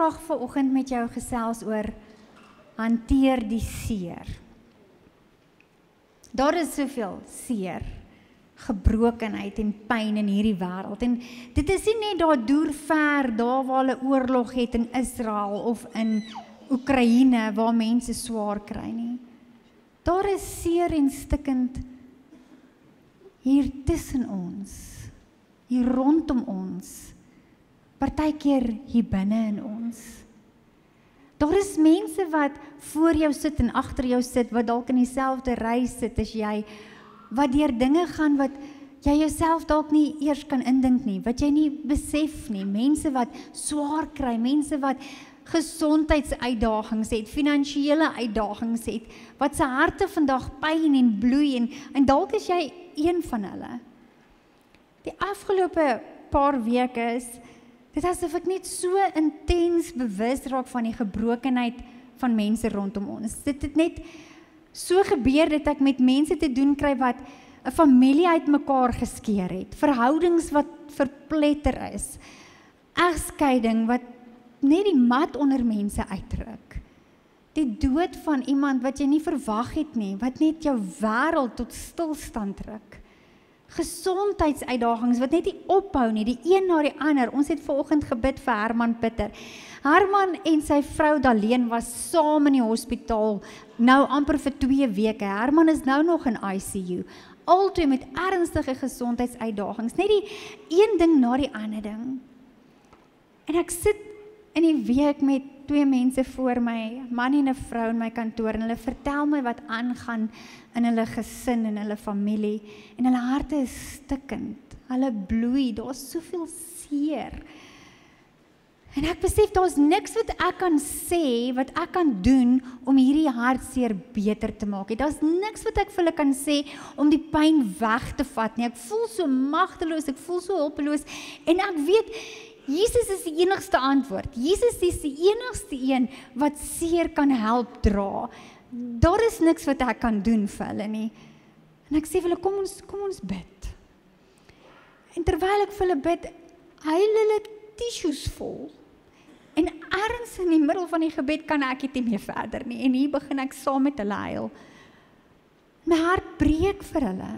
graag vanoggend met jou gesels oor hanteer die seer. Daar is soveel seer, gebrokenheid en pyn in hierdie wêreld. En dit is nie net daar deur ver, daar waar hulle oorlog het in Israel of in Oekraïne waar mense swaar kry nie. Daar is seer en stikkend hier tussen ons, hier rondom ons, partykeer hier binne in ons. Daar is mense wat voor jou sit en agter jou sit, wat dalk in dieselfde ry sit as jy, wat deur dinge gaan wat jy jouself dalk nie eers kan indink nie, wat jy nie besef nie, mense wat swaar kry, mense wat gesondheidsuitdagings het, finansiële uitdagings het, wat se harte vandag pyn en bloei en dalk is jy een van hulle. Die afgelope paar weke is dit asof ek net so intens bewus raak van die gebrokenheid van mense rondom ons. Dit het net so gebeur dat ek met mense te doen kry wat 'n familie uitmekaar geskeur het, verhoudings wat verpletter is, egskeiding wat net die mat onder mense uitdruk, die dood van iemand wat jy nie verwag het nie, wat net jou wêreld tot stilstand druk, gesondheidsuitdagings wat net nie ophou nie, die een na die ander. Ons het vanoggend gebid vir Herman Pitter. Herman en sy vrou Daleen was saam in die hospitaal, nou amper vir 2 weke. Herman is nou nog in ICU, albei met ernstige gesondheidsuitdagings, net die een ding na die ander ding. En ek sit in die week met 2 mense voor my, 'n man en 'n vrou in my kantoor, en hulle vertel my wat aangaan in hulle gesin en hulle familie, en hulle harte is stikkend, hulle bloei, daar's soveel seer. En ek besef, daar's niks wat ek kan sê, wat ek kan doen om hierdie hartseer beter te maak. Daar's niks wat ek vir hulle kan sê om die pyn weg te vat nie. Ek voel so magteloos, ek voel so hulpeloos, en ek weet, Jesus is die enigste antwoord. Jesus is die enigste een wat seer kan help dra. Daar is niks wat ek kan doen vir hulle nie. En ek sê vir hulle, kom ons bid. En terwyl ek vir hulle bid, huil hulle tissues vol. En ergens in die middel van die gebed kan ek nie meer verder nie. En hier begin ek saam met hulle huil. My hart breek vir hulle.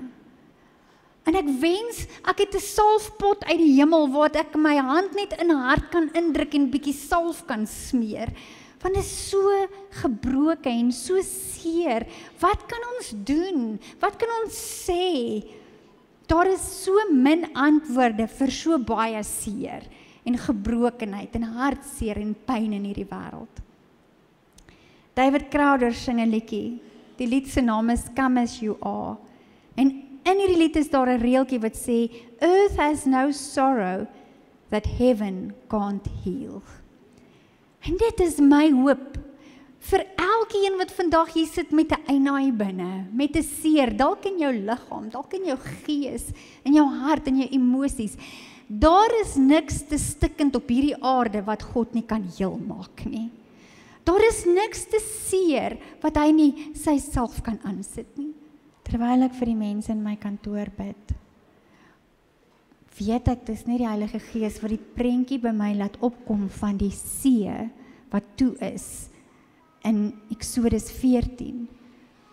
En ek wens, ek het 'n salfpot uit die hemel, waar ek my hand net in 'n hart kan indruk en bietjie salf kan smeer. Want dit is so gebroken en so seer. Wat kan ons doen? Wat kan ons sê? Daar is so min antwoorde vir so baie seer en gebrokenheid en hartseer en pyn in hierdie wêreld. David Crowder sing 'n liedjie. Die lied se naam is Come As You Are. En in hierdie lied is daar 'n reeltjie wat sê, Earth has no sorrow that heaven can't heal. En dit is my hoop vir elkeen wat vandag hier sit met 'n einaai binne, met 'n seer, dalk in jou liggaam, dalk in jou gees, in jou hart, in jou emosies. Daar is niks te stikkend op hierdie aarde wat God nie kan heel maak nie. Daar is niks te seer wat hy nie self kan aansit nie. Terwyl ek vir die mense in my kantoor bid, weet ek, dis nie die Heilige Gees wat die prentjie by my laat opkom van die see wat toe is in Eksodus 14,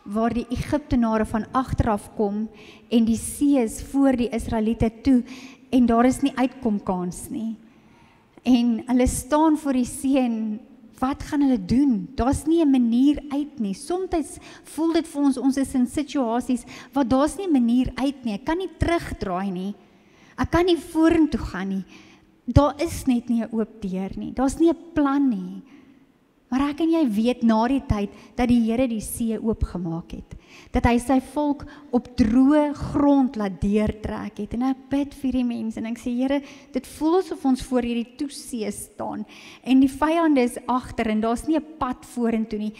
waar die Egiptenare van agteraf kom en die see is voor die Israeliete toe en daar is nie uitkomkans nie. En hulle staan voor die see en wat gaan hulle doen? Daar's nie 'n manier uit nie. Soms voel dit vir ons is in situasies waar daar's nie 'n manier uit nie. Ek kan nie terugdraai nie. Ek kan nie vorentoe gaan nie. Daar is net nie 'n oop deur nie. Daar's nie 'n plan nie. Maar ek en jy weet na die tyd dat die Here die see oopgemaak het. Dat hy sy volk op droë grond laat deurtrek het. En ek bid vir die mense en ek sê, Here, dit voel asof ons voor hierdie toesee staan. En die vyande is agter en daar's nie 'n pad vorentoe nie.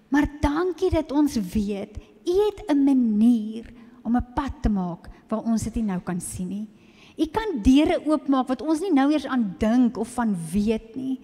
Maar dankie dat ons weet, U het 'n manier om 'n pad te maak waar ons dit nie nou kan sien nie. U kan deure oopmaak wat ons nie nou eers aan dink of van weet nie.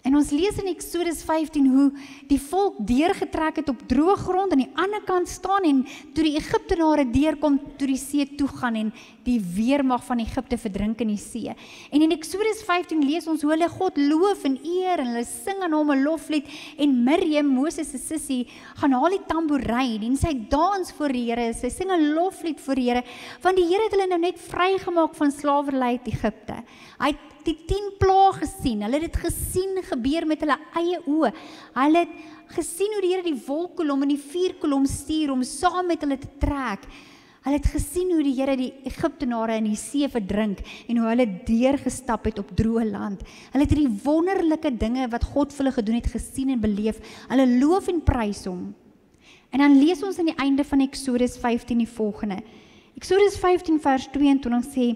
En ons lees in Eksodus 15 hoe die volk deurgetrek het op droë grond aan die ander kant staan en toe die Egiptenare deurkom, toe die see toegaan en die weermag van Egipte verdrink in die see. En in Eksodus 15 lees ons hoe hulle God loof en eer en hulle sing aan hom 'n loflied en Miriam, Moses se sussie, gaan haal die tamboerijn en sy dans voor die Here, sy sing 'n loflied voor die Here, want die Here het hulle nou net vrygemaak van slawerny uit Egipte. Hy het die 10 plaae gesien, hulle het dit gesien gebeur met hulle eie oë. Hulle het gesien hoe die Here die wolkkolom en die vuurkolom stuur om saam met hulle te trek. Hulle het gesien hoe die Here die Egiptenare in die see verdrink en hoe hulle deurgestap het op droë land. Hulle het die wonderlike dinge wat God vir hulle gedoen het gesien en beleef. Hulle loof en prys hom. En dan lees ons aan die einde van Eksodus 15 die volgende. Eksodus 15 vers 22 sê: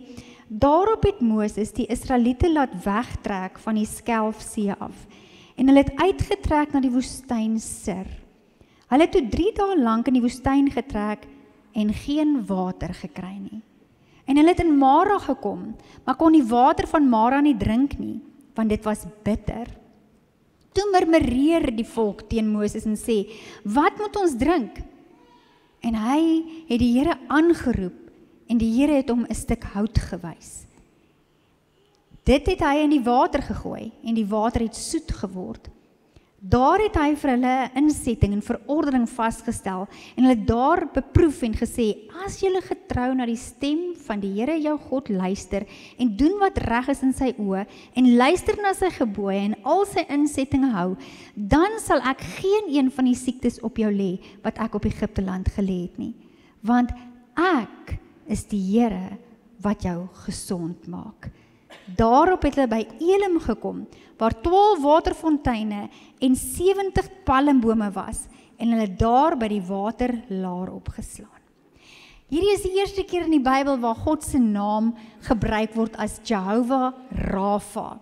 Daarop het Moses die Israeliete laat wegtrek van die Skelfsee af en hulle het uitgetrek na die woestyn Sir. Hulle het toe 3 dae lank in die woestyn getrek en geen water gekry nie. En hulle het in Mara gekom, maar kon die water van Mara nie drink nie, want dit was bitter. Toe murmureer die volk teen Moses en sê: Wat moet ons drink? En hy het die Here aangeroep en die Here het hom 'n stuk hout gewys. Dit het hy in die water gegooi en die water het soet geword. Daar het hy vir hulle 'n insetting en verordening vasgestel en hulle daar beproef en gesê: As julle getrou na die stem van die Here jou God luister en doen wat reg is in sy oë en luister na sy gebooie en al sy insettinge hou, dan sal ek geen een van die siektes op jou lê wat ek op Egipte land gelê het nie, want ek is die Here wat jou gesond maak. Daarop het hulle by Elim gekom, waar 12 waterfonteine en 70 palmbome was, en hulle daar by die waterlaar opgeslaan. Hierdie is die eerste keer in die Bybel waar God se naam gebruik word as Jehovah Rapha.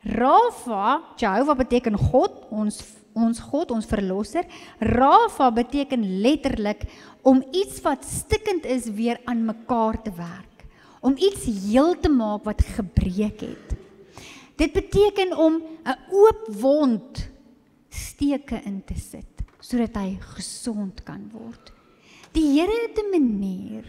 Jehovah beteken God, ons God, ons verlosser. Rapha beteken letterlik om iets wat stikkend is weer aan mekaar te werk. Om iets heel te maak wat gebreek het. Dit beteken om 'n oop wond steke in te sit, sodat hy gesond kan word. Die Here het 'n manier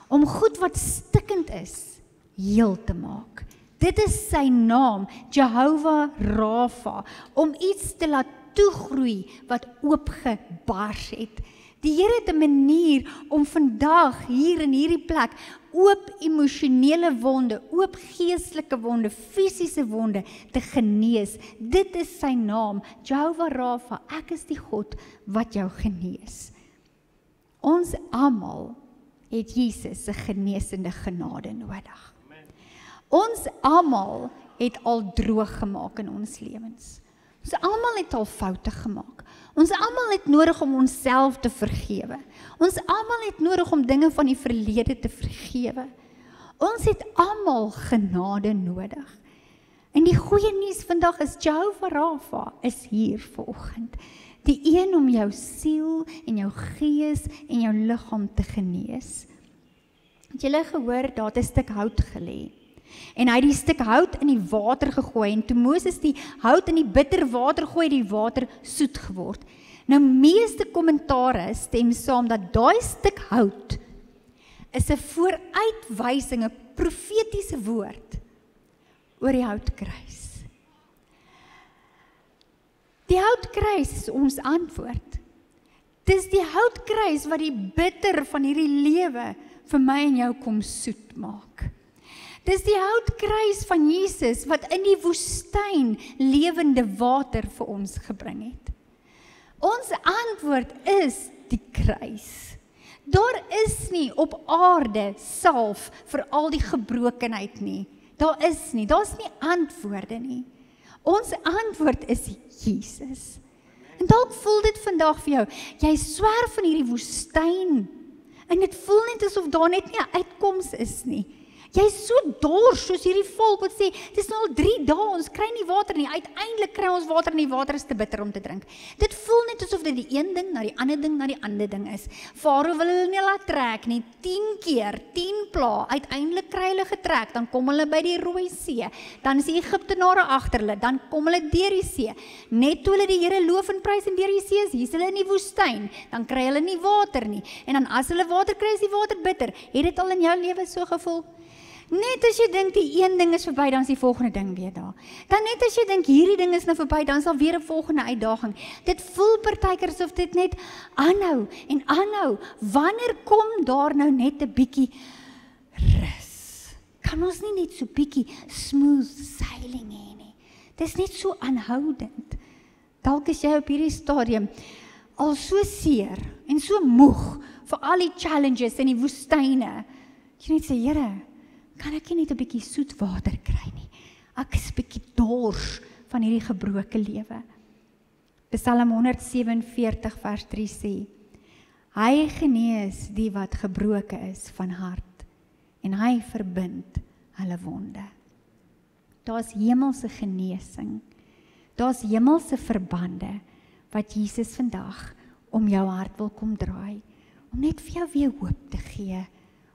om goed wat stikkend is, heel te maak. Dit is sy naam, Jehovah Rapha, om iets te laat toegroei wat oopgebars het. Die Here het 'n manier om vandag hier in hierdie plek oop emosionele wonde, oop geestelike wonde, fisiese wonde te genees. Dit is sy naam, Jehovah Rapha. Ek is die God wat jou genees. Ons almal het Jesus se genesende genade nodig. Ons almal het al droog gemaak in ons lewens. Ons almal het al foute gemaak. Ons almal het nodig om onsself te vergewe. Ons almal het nodig om dinge van die verlede te vergewe. Ons het almal genade nodig. En die goeie nuus vandag is Jehovah Rapha is hier vanoggend. Die een om jou siel en jou gees en jou liggaam te genees. Het julle gehoor, daar het 'n stuk hout gelê. En hy het die stuk hout in die water gegooi en toe Moses die hout in die bitter water gooi, die water soet geword. Nou meeste kommentare stem saam dat daai stuk hout is 'n vooruitwysing, 'n profetiese woord oor die houtkruis. Die houtkruis is ons antwoord. Dis die houtkruis wat die bitter van hierdie lewe vir my en jou kom soet maak. Dis die houtkruis van Jesus wat in die woestyn lewende water vir ons gebring het. Ons antwoord is die kruis. Daar is nie op aarde salf vir al die gebrokenheid nie. Daar is nie, daar's nie antwoorde nie. Ons antwoord is Jesus. En dalk voel dit vandag vir jou, jy swerf in hierdie woestyn en dit voel net asof daar net nie 'n uitkoms is nie. Jy is so dors, soos hierdie volk wat sê, dit is nou al 3 dae, ons kry nie water nie, uiteindelik kry ons water en die water is te bitter om te drink. Dit voel net asof dit die een ding na die ander ding na die ander ding is. Farao wil hulle nie laat trek nie, 10 keer, 10 pla, uiteindelik kry hulle getrek, dan kom hulle by die Rooi See, dan is die Egiptenare agter hulle, dan kom hulle deur die see. Net toe hulle die Here loof en prys en deur die see is, hier's hulle in die woestyn, dan kry hulle nie water nie. En dan as hulle water kry, is die water bitter. Het dit al in jou lewe so gevoel? Net as jy dink die een ding is verby, dan is die volgende ding weer daar. Dan net as jy dink hierdie ding is nou verby, dan is daar weer 'n volgende uitdaging. Dit voel partykeer asof dit net aanhou en aanhou. Wanneer kom daar nou net 'n bietjie rus? Kan ons nie net so bietjie smooth sailing hê nie? Dis net so aanhoudend. Dalk is jy op hierdie stadium al so seer en so moeg vir al die challenges in die woestyne. Jy net sê, Here, kan ek nie net 'n bietjie soet water kry nie? Ek is 'n bietjie dors van hierdie gebroke lewe. Psalm 147 vers 3 sê, hy genees die wat gebroke is van hart en hy verbind hulle wonde. Daar's hemelse genesing. Daar's hemelse verbande wat Jesus vandag om jou hart wil kom draai, om net vir jou weer hoop te gee,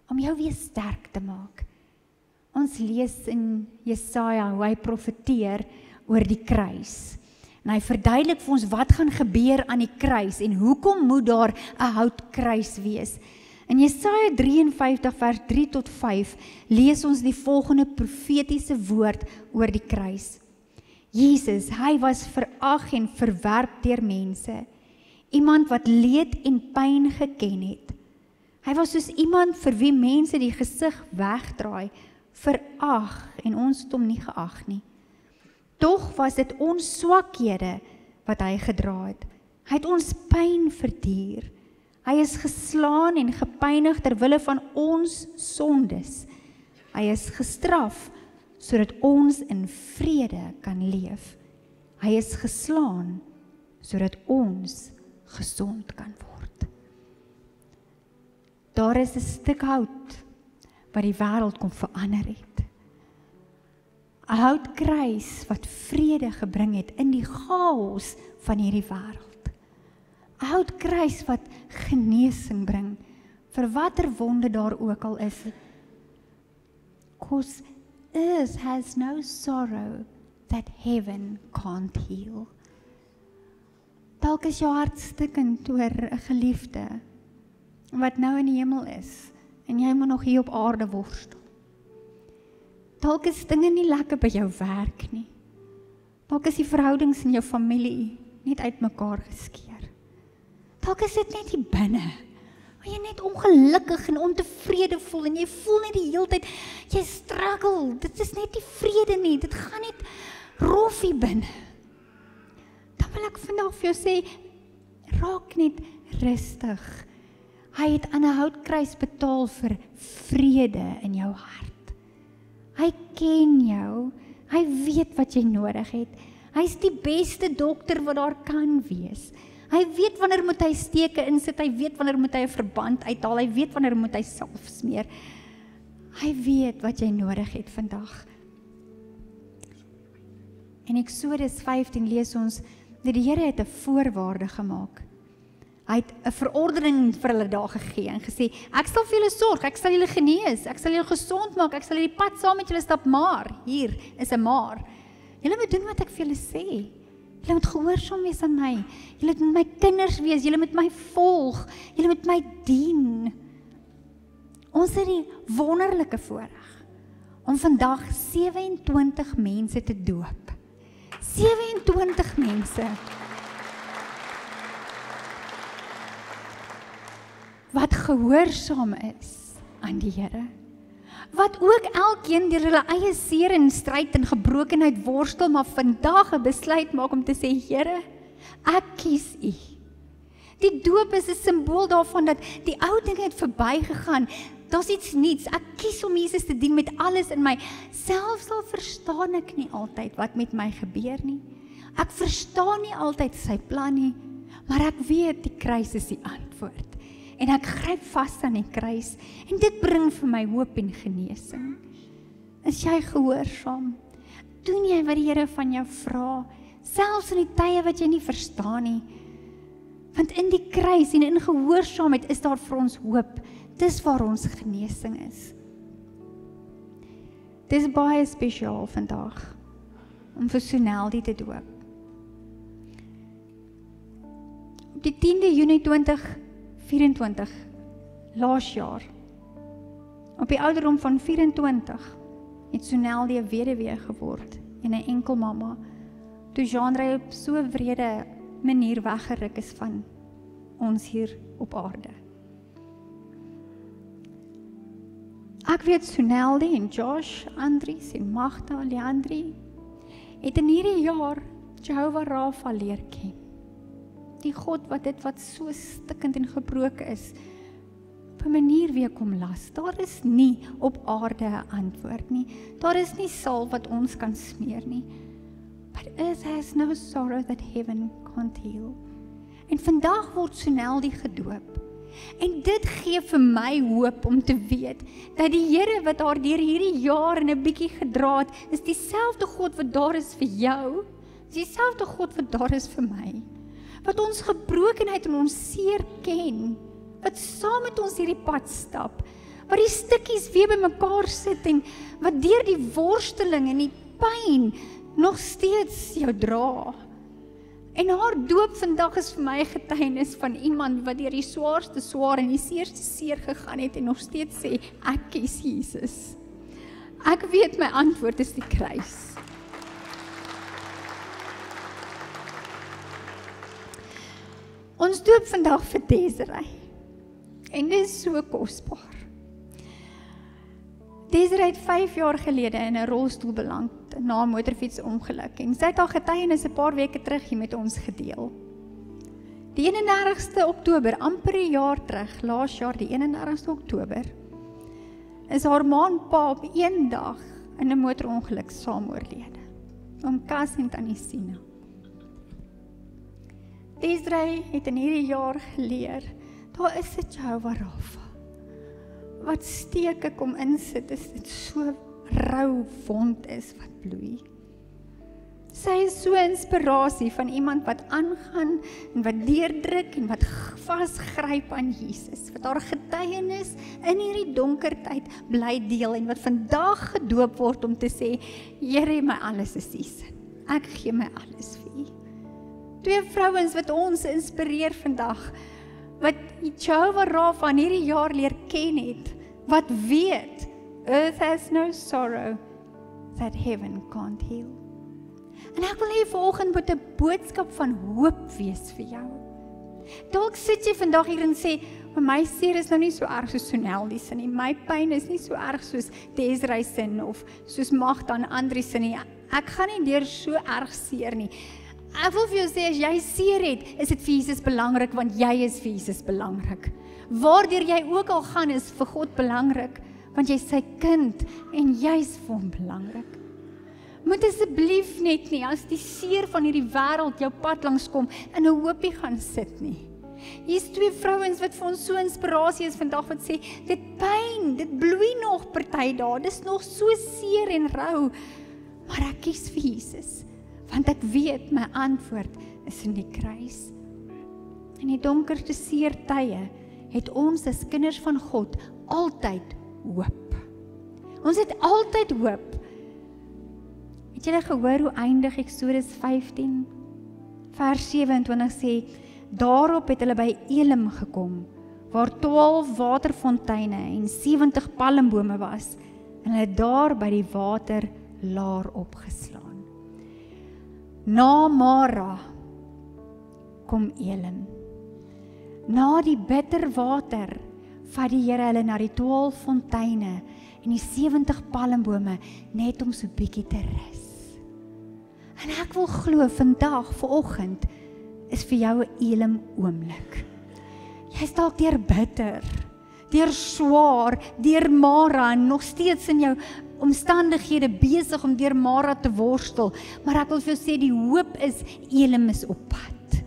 om jou weer sterk te maak. Ons lees in Jesaja hoe hy profeteer oor die kruis. En hy verduidelik vir ons wat gaan gebeur aan die kruis en hoekom moet daar 'n houtkruis wees. In Jesaja 53 vers 3 tot 5 lees ons die volgende profetiese woord oor die kruis. Jesus, hy was verag en verwerp deur mense, iemand wat leed en pyn geken het. Hy was soos iemand vir wie mense die gesig wegdraai, verag en ons het hom nie geag nie. Tog was dit ons swakhede wat hy gedra het. Hy het ons pyn verduur. Hy is geslaan en gepynig ter wille van ons sondes. Hy is gestraf sodat ons in vrede kan leef. Hy is geslaan sodat ons gesond kan word. Daar is 'n stuk hout wat die wêreld kom verander het. 'n Houtkruis wat vrede gebring het in die chaos van hierdie wêreld. 'n Houtkruis wat genesing bring vir watter wonde daar ook al is. 'Cause earth has no sorrow that heaven can't heal. Dalk is jou hart stikkend oor 'n geliefde wat nou in die hemel is en jy moet nog hier op aarde worstel. Dalk is dinge nie lekker by jou werk nie. Dalk is die verhoudings in jou familie net uitmekaar geskeur. Dalk is dit net hier binne, waar jy net ongelukkig en ontevrede voel en jy voel net die hele tyd, jy struggle, dit is net nie vrede nie, dit gaan net rof hier binne. Dan wil ek vandag vir jou sê, raak net rustig. Hy het aan 'n houtkruis betaal vir vrede in jou hart. Hy ken jou, hy weet wat jy nodig het. Hy is die beste dokter wat daar kan wees. Hy weet wanneer moet hy steke insit, hy weet wanneer moet hy 'n verband uithaal, hy weet wanneer moet hy salf smeer. Hy weet wat jy nodig het vandag. In Eksodus 15 lees ons dat die Here het 'n voorwaarde gemaak. Hy het 'n verordening vir hulle daar gegee en gesê, ek sal vir julle sorg, ek sal julle genees, ek sal julle gesond maak, ek sal die pad saam met julle stap, maar, hier is 'n maar. Julle moet doen wat ek vir julle sê. Julle moet gehoorsaam wees aan my. Julle moet my kinders wees, julle moet my volg, julle moet my dien. Ons het die wonderlike voorreg om vandag 27 mense te doop. 27 mense. Wat gehoorsaam is aan die Here. Wat ook elkeen deur hulle eie seer en stryd en gebrokenheid worstel, maar vandag 'n besluit maak om te sê, Here, ek kies U. Die doop is 'n simbool daarvan dat die ou dinge het verbygegaan. Daar's iets nuuts. Ek kies om Jesus te dien met alles in my. Selfs al verstaan ek nie altyd wat met my gebeur nie. Ek verstaan nie altyd sy plan nie, maar ek weet die kruis is die antwoord. En ek gryp vas aan die kruis en dit bring vir my hoop en genesing. Is jy gehoorsaam? Doen jy wat die Here van jou vra? Selfs in die tye wat jy nie verstaan nie. Want in die kruis en in gehoorsaamheid is daar vir ons hoop. Dis waar ons genesing is. Dis baie spesiaal vandag om vir Soneldi te doop. Op die 10de Junie 2024, laas jaar, op die ouderdom van 24, het Soneldi 'n weduwee geword en 'n enkel mamma, toe Jean-Ray op so 'n wrede manier weggeruk is van ons hier op aarde. Ek weet Soneldi en Josh, Andries en Magda, Leandri, het in hierdie jaar Jehovah Rapha leer ken. Die God wat so stikkend en gebroken is, op 'n manier weer kom las. Daar is nie op aarde 'n antwoord nie. Daar is nie salf wat ons kan smeer nie. But earth has no sorrow that heaven can't heal. En vandag word Soneldi gedoop. En dit gee vir my hoop om te weet, dat die Here wat haar deur hierdie jaar 'n bietjie gedra het, is dieselfde God wat daar is vir jou, is dieselfde God wat daar is vir my. Wat ons gebrokenheid en ons seer ken, wat saam met ons hierdie pad stap, wat die stukkies weer bymekaar sit en wat deur die worsteling en die pyn nog steeds jou dra. En haar doop vandag is vir my 'n getuienis van iemand wat deur die swaarste swaar en die seerste seer gegaan het en nog steeds sê, ek kies Jesus. Ek weet my antwoord is die kruis. Ons doop vandag vir Desiree. En dit is so kosbaar. Desiree het 5 jaar gelede in 'n rolstoel beland na 'n motorfietsongeluk en sy het haar getuienis 'n paar weke terug hier met ons gedeel. Die 31ste Oktober, amper 'n jaar terug, laas jaar die 31ste Oktober, is haar ma en pa op een dag in 'n motorongeluk saam oorlede. Oom Cas en Tannie Sina. Desiree het in hierdie jaar geleer, daar is 'n Jehovah Rapha. Wat steke kom insit, is dit so rou wond is wat bloei. Sy is so inspirasie van iemand wat aangaan en wat deurdruk en wat vasgryp aan Jesus, wat haar getuienis in hierdie donker tyd bly deel en wat vandag gedoop word om te sê, Here, my alles is U se. Ek gee my alles vir U. 2 vrouens wat ons inspireer vandag, wat Jehovah Rapha in hierdie jaar leer ken het, wat weet, earth has no sorrow that heaven can't heal. En ek wil hê vanoggend moet 'n boodskap van hoop wees vir jou. Dalk sit jy vandag hier en sê, my seer is nou nie so erg soos Soneldi se nie, my pyn is nie so erg soos Desiree se of soos Magda en Andries se nie, ek gaan nie deur so erg seer nie. Ek wil vir jou sê, as jy seer het, is dit vir Jesus belangrik, want jy is vir Jesus belangrik. Waardeur jy ook al gaan, is vir God belangrik, want jy is sy kind, en jy is vir hom belangrik. Moet asseblief net nie, as die seer van hierdie wêreld jou pad langs kom, in 'n hoopie gaan sit nie. Hier is 2 vrouens wat vir ons so inspirasie is vandag, wat sê, dit pyn, dit bloei nog party dae, dit is nog so seer en rou, maar ek kies vir Jesus. Want ek weet, my antwoord is in die kruis. In die donkerste seer tye het ons as kinders van God altyd hoop. Ons het altyd hoop. Het julle gehoor hoe eindig Eksodus 15, vers 27 sê, daarop het hulle by Elim gekom, waar 12 waterfonteine en 70 palmbome was, en hulle daar by die water laar opgeslaan. Na Mara kom Elim. Na die bitter water vat die Here hulle na die 12 fonteine en die 70 palmbome net om so bietjie te rus. En ek wil glo vandag, vanoggend, is vir jou 'n Elim oomblik. Jy's dalk deur bitter, deur swaar, deur Mara en nog steeds in jou omstandighede besig om deur Mara te worstel, maar ek wil vir jou sê, die hoop is, Elim is op pad.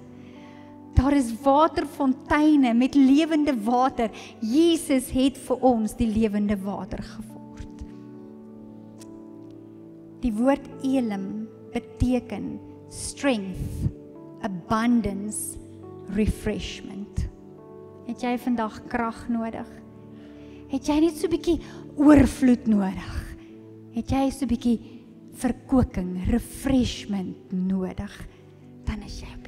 Daar is waterfonteine met lewende water. Jesus het vir ons die lewende water geword. Die woord Elim beteken strength, abundance refreshment. Het jy vandag krag nodig? Het jy net so 'n bietjie oorvloed nodig? Het jy so 'n bietjie verkoeking, refreshment nodig? Dan is jy